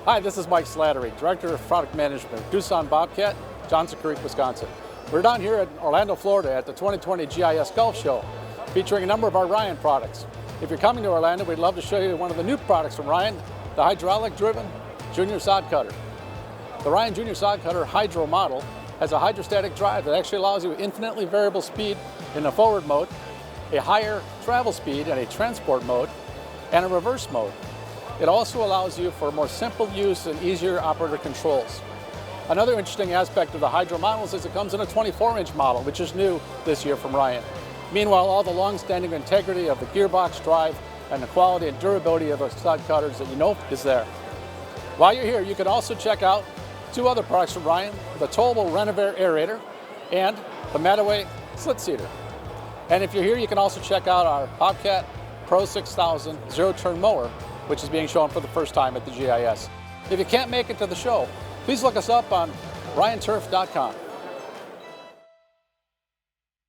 Hi, this is Mike Slattery, Director of Product Management at Doosan Bobcat, Johnson Creek, Wisconsin. We're down here in Orlando, Florida at the 2020 GIS Golf Show, featuring a number of our Ryan products. If you're coming to Orlando, we'd love to show you one of the new products from Ryan, the hydraulic-driven Junior Sod Cutter. The Ryan Junior Sod Cutter Hydro model has a hydrostatic drive that actually allows you infinitely variable speed in the forward mode, a higher travel speed in a transport mode, and a reverse mode. It also allows you for more simple use and easier operator controls. Another interesting aspect of the Hydro models is it comes in a 24-inch model, which is new this year from Ryan. Meanwhile, all the long-standing integrity of the gearbox drive and the quality and durability of the sod cutters that you know is there. While you're here, you can also check out two other products from Ryan, the towable Renovair aerator and the Mataway slit seater. And if you're here, you can also check out our Bobcat Pro 6000 zero-turn mower, which is being shown for the first time at the GIS. If you can't make it to the show, please look us up on ryanturf.com.